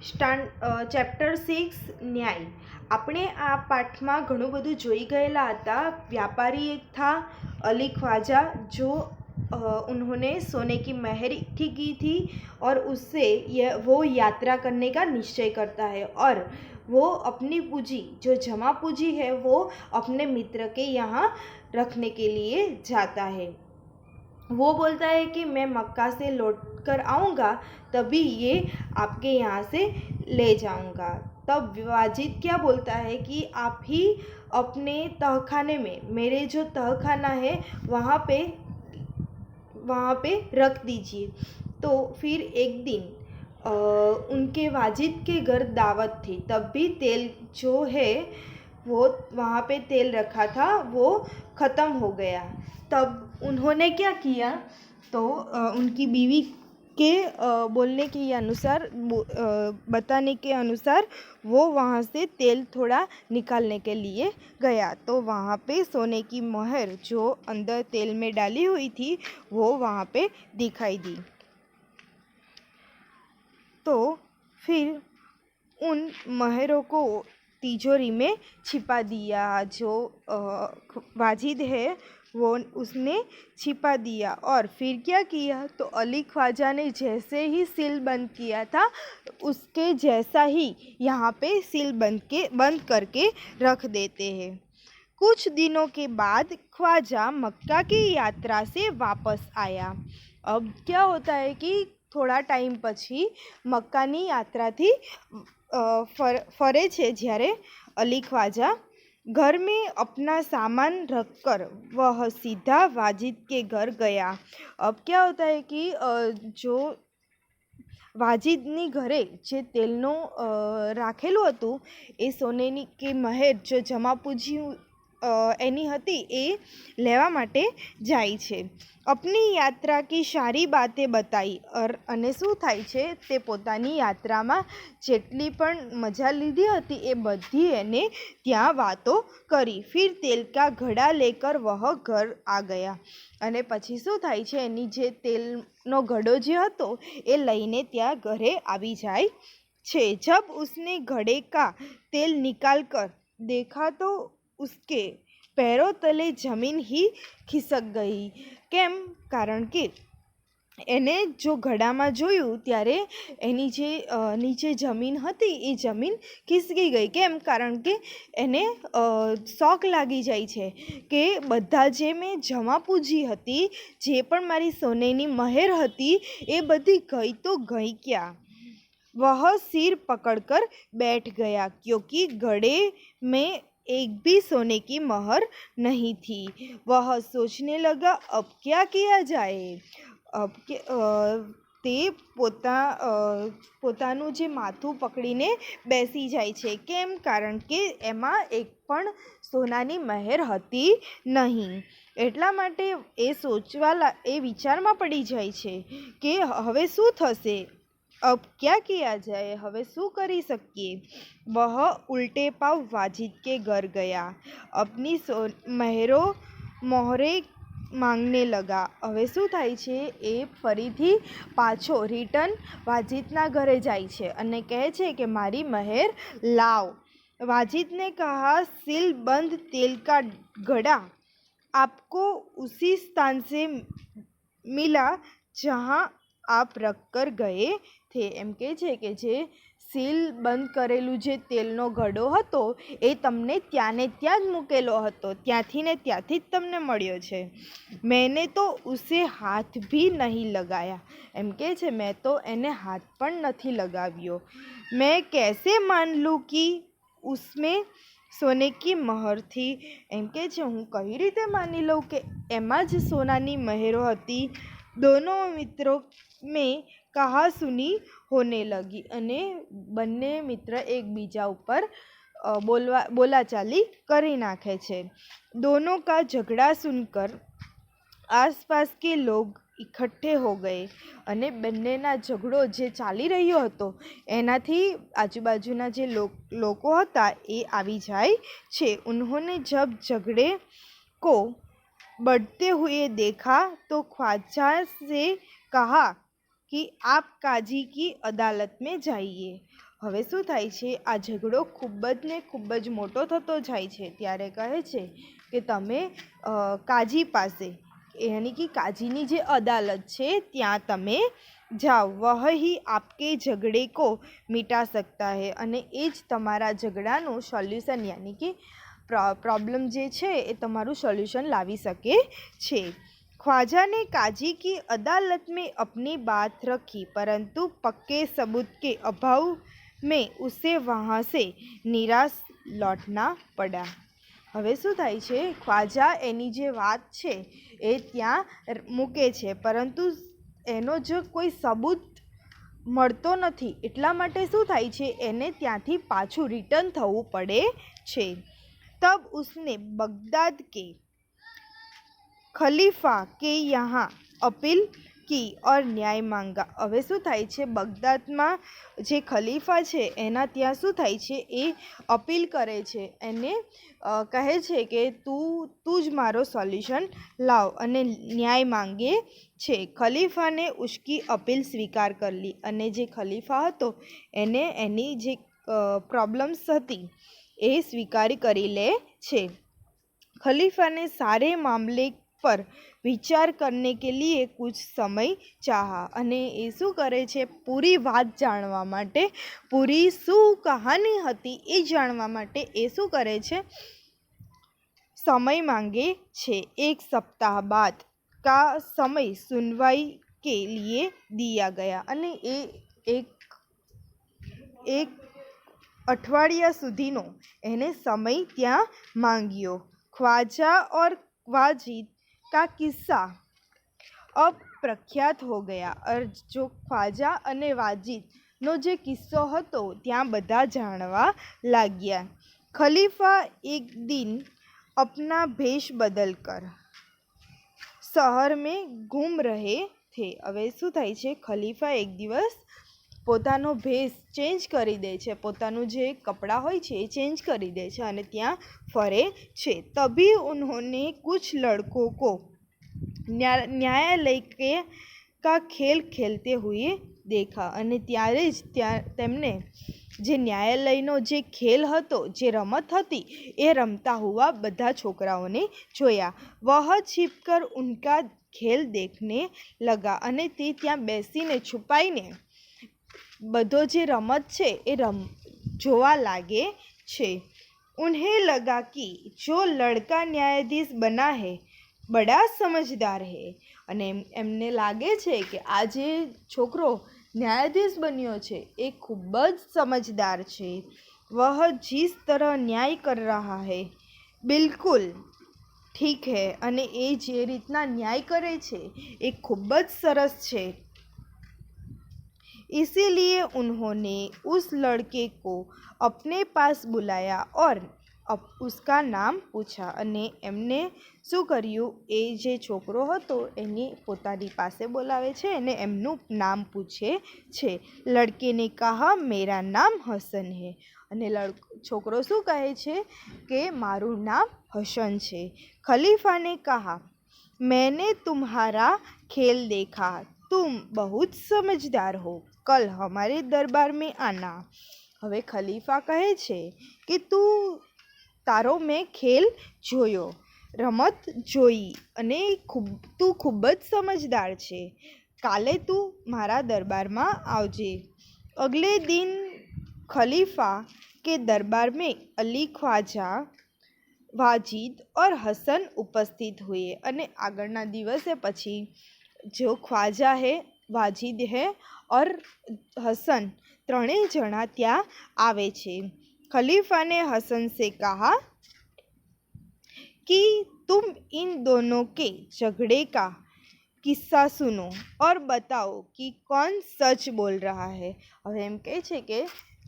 Chapter 6 ન્યાય। આપણે આ પાઠમાં ઘણું બધું જોઈ ગયેલા હતા। व्यापारी एक था अली ख्वाजा जो उन्होंने सोने की महर की थी और उससे वो यात्रा करने का निश्चय करता है और वो अपनी पूंजी जो जमा पूंजी है वो अपने मित्र के यहाँ रखने के लिए जाता है। वो बोलता है कि मैं मक्का से लौट कर आऊँगा तभी ये आपके यहाँ से ले जाऊँगा। तब वाजिद क्या बोलता है कि आप ही अपने तहखाने में, मेरे जो तहखाना है वहाँ पे रख दीजिए। तो फिर एक दिन उनके वाजिद के घर दावत थी, तब भी तेल जो है वो वहाँ पे तेल रखा था वो ख़त्म हो गया। तब उन्होंने क्या किया, तो उनकी बीवी के बोलने के अनुसार बताने के अनुसार वो वहाँ से तेल थोड़ा निकालने के लिए गया। तो वहाँ पे सोने की मोहर जो अंदर तेल में डाली हुई थी वो वहाँ पे दिखाई दी। तो फिर उन मोहरों को तिजोरी में छिपा दिया। जो वाजिद है वो उसने छिपा दिया और फिर क्या किया, तो अली ख्वाजा ने जैसे ही सील बंद किया था उसके जैसा ही यहाँ पे सील बंद करके रख देते हैं। कुछ दिनों के बाद ख्वाजा मक्का की यात्रा से वापस आया। अब क्या होता है कि थोड़ा टाइम पछी मक्कानी यात्राથી फरे छे જ્યારે अली ख्वाजा घर में अपना सामान रखकर वह सीधा वाजिद के घर गया। अब क्या होता है कि जो વાજીદની ઘરે જે તેલનું રાખેલું હતું એ સોનેની કે મહેર જો જમા પૂંજી એની હતી એ લેવા માટે જાય છે। अपनी यात्रा की सारी बातें बताई અને શું થાય છે તે પોતાની યાત્રામાં જેટલી પણ મજા લીધી હતી એ બધી એને ત્યાં વાતો કરી। फिर तेल का घड़ा लेकर वह घर आ गया અને પછી શું થાય છે એની જે તેલનો ઘડો જે હતો એ લઈને ત્યાં ઘરે આવી જાય છે। जब उसने घड़े का तेल निकाल कर देखा तो उसके पैरों तले जमीन ही खिसक गई। केम, कारण के એને જો ઘડામાં જોયું ત્યારે એની જે નીચે જમીન હતી એ જમીન ખિસકી ગઈ। કેમ, કારણ કે એને શોક લાગી જાય છે કે બધા જે મેં જમા પૂંજી હતી, જે પણ મારી સોનેની મહેર હતી એ બધી ગઈ તો ગઈ ક્યાં। वह सिर पकड़कर बैठ गया क्योंकि घड़े में एक भी सोने की मोहर नहीं थी। वह सोचने लगा अब क्या किया जाए। अब તે પોતાનું જે માથું પકડીને બેસી જાય છે। કેમ, કારણ કે એમાં એક પણ સોનાની મહેર હતી નહીં। એટલા માટે એ વિચારમાં પડી જાય છે કે હવે શું થશે, अब क्या किया जाए, हवे शू करी सकिए। वह उल्टे पाव वाजिद के घर गया, अपनी मोहरे मांगने लगा। हवे शू थाय छे ए फरीथी पाछो रिटर्न वाजिदना घरे जाय छे अने कहे छे कि मारी महेर लाव। वाजिद ने कहा सील बंद तेल का घड़ा आपको उसी स्थान से मिला जहाँ आप रख कर गए थे। एम कहे छे कि जे सील बंद करेलू जे तेलनो घड़ो हतो ए तमने त्याने त्यां ज मूकेलो हतो, त्यांथी ने त्यांथी ज तमने मळ्यो छे। मैंने तो उसे हाथ भी नहीं लगाया। एम कहे छे मैं तो एने हाथ पण नथी लगाव्यो। मैं कैसे मान लूँ कि उसमें सोने की महर थी। एम कहे छे हूँ कई रीते मानी लऊँ कि एमां ज सोनानी महेरो हती। दोनों मित्रों में कहा सुनी होने लगी अने बन्ने मित्र एक बीजा ऊपर बोलाचाली करी नाखे छे। दोनों का झगड़ा सुनकर आसपास के लोग इकट्ठे हो गए અને બંનેના ઝઘડો જે ચાલી રહ્યો હતો એનાથી આજુબાજુના જે લોકો હતા એ આવી જાય છે। उन्होंने जब झगड़े को बढ़ते हुए देखा तो ख्वाजा से कहा कि आप काजी की अदालत में जाइए। હવે શું થાય છે, આ ઝઘડો ખૂબ જ મોટો થતો જાય છે. ત્યારે કહે છે કે તમે કાજી પાસે, યાની કે કાજીની જે અદાલત છે ત્યાં તમે જાઓ. વહ ही आपके झगड़े को मिटा सकता है, અને એ જ તમારા ઝઘડાનું સોલ્યુશન યાની કે प्रॉब्लम जे छे ए तमारू सॉल्यूशन लावी सके छे। ख्वाजा ने काजी की अदालत में अपनी बात रखी, परंतु पक्के सबूत के अभाव में उसे वहाँ से निराश लौटना पड़ा। હવે શું થાય છે, ખ્વાજા એની જે વાત છે એ ત્યાં મૂકે છે, પરંતુ એનો જો કોઈ સબૂત મળતો નથી, એટલા માટે શું થાય છે, એને ત્યાંથી પાછું રિટર્ન થવું પડે છે। तब उसने बगदाद के खलीफा के यहाँ अपील की और न्याय मांगा। હવે શું થાય છે, બગદાદમાં જે ખલીફા છે એના ત્યાં શું થાય છે, એ અપીલ કરે છે, એને કહે છે કે તું જ મારો સોલ્યુશન લાવ અને ન્યાય માંગે છે। ખલીફાને ઉસકી અપીલ સ્વીકાર કરી લી, અને જે ખલીફા હતો એને એની જે પ્રોબ્લેમ્સ હતી એ स्वीकार કરી ले छे। खलीफा ने सारे मामले पर विचार करने के लिए कुछ समय चाहा, અને એ શું કરે છે, પૂરી વાત જાણવા માટે, પૂરી શું કહાની હતી એ જાણવા માટે એ શું કરે છે, समय मांगे छे। एक सप्ताह बाद का समय सुनवाई के लिए दिया गया, અને एक अठवाडिया सुधीनो એને સમય ત્યાં માંગ્યો। ख्वाजा और वाजिद का किस्सा अब प्रख्यात हो गया, और जो ख्वाजा અને વાजिदનો જે કિસ્સો હતો ત્યાં બધા જાણવા લાગ્યા। खलीफा एक दिन अपना भेष बदल कर शहर में घूम रहे थे। હવે શું થાય છે, ખલીફા એક દિવસ પોતાનો ભેષ ચેન્જ કરી દે છે, પોતાનું જે કપડાં હોય છે એ ચેન્જ કરી દે છે અને ત્યાં ફરે છે। तभी उन्होंने कुछ लड़कों को न्यायालय का खेल खेलते हुए देखा, અને ત્યારે જ તેમને જે ન્યાયાલયનો જે ખેલ હતો, જે રમત હતી એ રમતા હુआ બધા છોકરાઓને જોયા। वह छिपकर उनका खेल देखने लगा, અને તે ત્યાં બેસીને છુપાઈને બધો જે રમત છે એ જોવા લાગે છે। उन्हें लगा कि जो लड़का न्यायाधीश बना है बड़ा समझदार है, અને એમને લાગે છે કે આ જે છોકરો ન્યાયાધીશ બન્યો છે એ ખૂબ જ સમજદાર છે। वह जिस तरह न्याय कर रहा है बिल्कुल ठीक है, અને એ જે રીતના ન્યાય કરે છે એ ખૂબ જ સરસ છે। इसीलिए उन्होंने उस लड़के को अपने पास बुलाया और उसका नाम पूछा, અને એમને શું કર્યું, એ જે છોકરો હતો એની પોતાની પાસે બોલાવે છે અને એમનું નામ પૂછે છે। લડકે ને કહા મેરા નામ હસન હૈ, અને છોકરો શું કહે છે કે મારું નામ હસન છે। खलीफा ने कहा मैंने तुम्हारा खेल देखा, तुम बहुत समझदार हो, कल हमारे दरबार में आना। હવે ખલીફા કહે છે કે તારો મેં ખેલ જોયો, રમત જોઈ, અને તું ખૂબ જ સમજદાર છે, કાલે તું મારા દરબારમાં આવજે। अगले दिन खलीफा के दरबार में अली, ख्वाजा, वाजिद और हसन उपस्थित हुए, અને આગળના દિવસે પછી जो ख्वाजा है, वाजिद है और हसन ત્રણેય જણા ત્યાં આવે છે। खलीफा ने हसन से कहा कि तुम इन दोनों के झगड़े का किस्सा सुनो और बताओ कि कौन सच बोल रहा है। હવે એમ કહે છે કે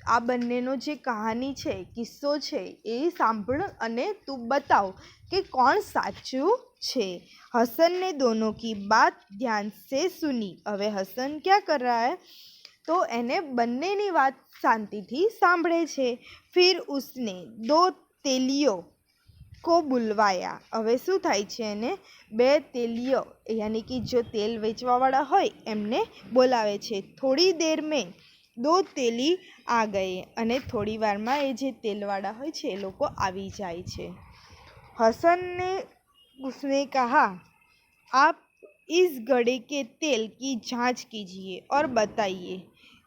આ બંનેનો જે કહાની છે, કિસ્સો છે એ સાંભળ અને તું બતાવ કે કોણ સાચું છે। हसन ने दोनों की बात ध्यान से सुनी। હવે હસન क्या कर रहा है, તો એને બંનેની વાત શાંતિથી સાંભળે છે। फिर उसने दो तेलियों को बुलवाया। હવે શું થાય છે, એને બે તેલીઓ યાની કે જો તેલ વેચવાવાળા હોય એમને બોલાવે છે। थोड़ी देर में दो तेली आ गए અને થોડી વારમાં એ જે તેલવાળા હોય છે એ લોકો આવી જાય છે। हसन ने उसने कहा, आप इस घड़े के तेल की जांच कीजिए और बताइए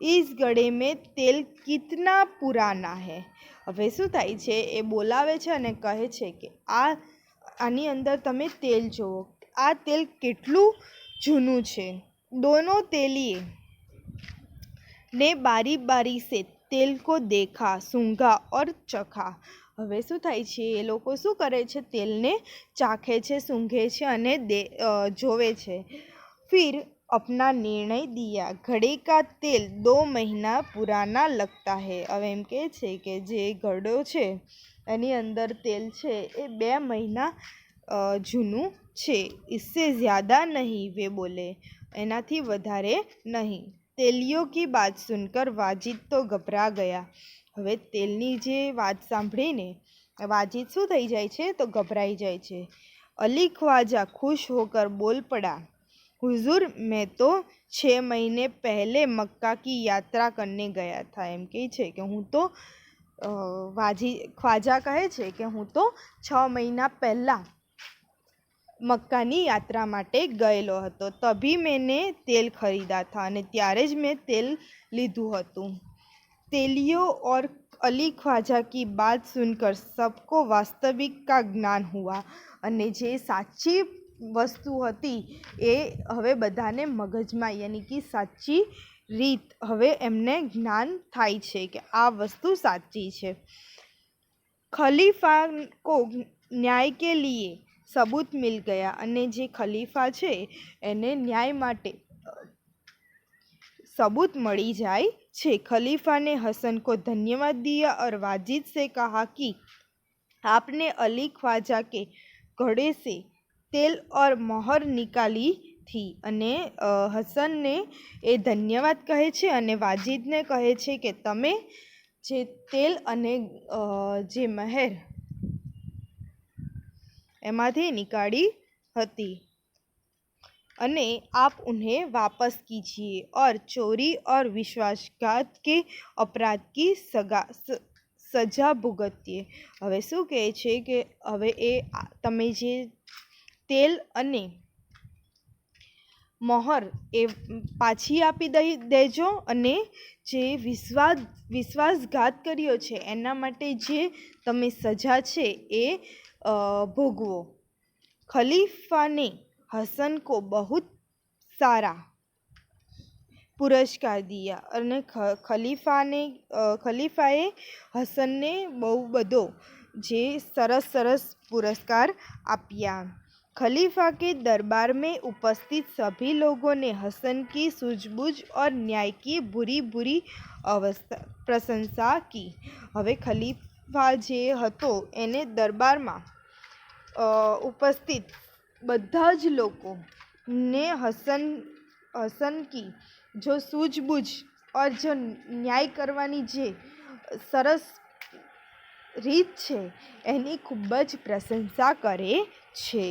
इस घड़े में तेल कितना पुराना है। હવે શું થાય છે, એ બોલાવે છે અને કહે છે કે આની અંદર તમે તેલ જુઓ, આ તેલ કેટલું જૂનું છે। दोनों तेलिए ने बारी बारी से तेल को देखा, सूंघा और चखा। હવે શું થાય છે, એ લોકો શું કરે છે, તેલને ચાખે છે, સૂંઘે છે અને જોવે છે। फिर अपना निर्णय दिया, घड़े का तेल 2 महीना पुराना लगता है। હવે એમ કહે છે કે જે ઘડો છે એની અંદર તેલ છે એ 2 મહિના જૂનું છે। इससे ज़्यादा नहीं, वे बोले, એનાથી વધારે નહીં। तेलियों की बात सुनकर वाजिद तो घबरा गया। હવે તેલની જે વાત સાંભળીને વાजिद શું થઈ જાય છે, તો ગભરાઈ જાય છે। अली ख्वाजा खुश होकर बोल पड़ा, हुजूर मैं तो 6 महीने पहले मक्का की यात्रा करने गया था। એમ કહે છે કે હું તો ખ્વાજા કહે છે કે હું તો 6 મહિના પહેલાં મક્કાની યાત્રા માટે ગયેલો હતો। તભી મેને તેલ ખરીદા था, અને ત્યારે જ મેં તેલ લીધું હતું। तेलियों और अली ख्वाजा की बात सुनकर सबको वास्तविक का ज्ञान हुआ, અને જે સાચી વસ્તુ હતી એ હવે બધાને મગજમાં, યાની કે સાચી રીત હવે એમને જ્ઞાન થાય છે કે આ વસ્તુ સાચી છે। खलीफा को न्याय के लिए सबूत मिल गया, અને જે ખલીફા છે એને ન્યાય માટે सबूत मળી જાય છે। खलीफा ने हसन को धन्यवाद दिया और वाजिद से कहा कि आपने अली ख्वाजा के घड़े से तेल और मोहर निकाली थी। અને હસનને એ ધન્યવાદ કહે છે અને વાजिदને કહે છે કે તમે જે તેલ અને જે મહેર એમાંથી નિકાળી હતી, અને आप उन्हें वापस कीजिए और चोरी और विश्वासघात के अपराध की સજા ભુગતીએ। હવે શું કહે છે કે હવે એ તમે જે તેલ અને મોહર એ પાછી આપી દેજો, અને જે વિશ્વાસઘાત કર્યો છે એના માટે જે તમે સજા છે એ ભોગવો। खलीफा ने हसन को बहुत सारा पुरस्कार दिया, અને ખલીફાએ હસનને બહુ બધો જે સરસ પુરસ્કાર આપ્યા। खलीफा के दरबार में उपस्थित सभी लोगों ने हसन की सूझबूझ और न्याय की बुरी प्रशंसा की। હવે ખલીફા જે હતો એને દરબારમાં ઉપસ્થિત બધા જ લોકોને हसन की जो सूझबूझ और जो न्याय करवानी જે સરસ રીત છે એની ખૂબ જ પ્રશંસા કરે છે।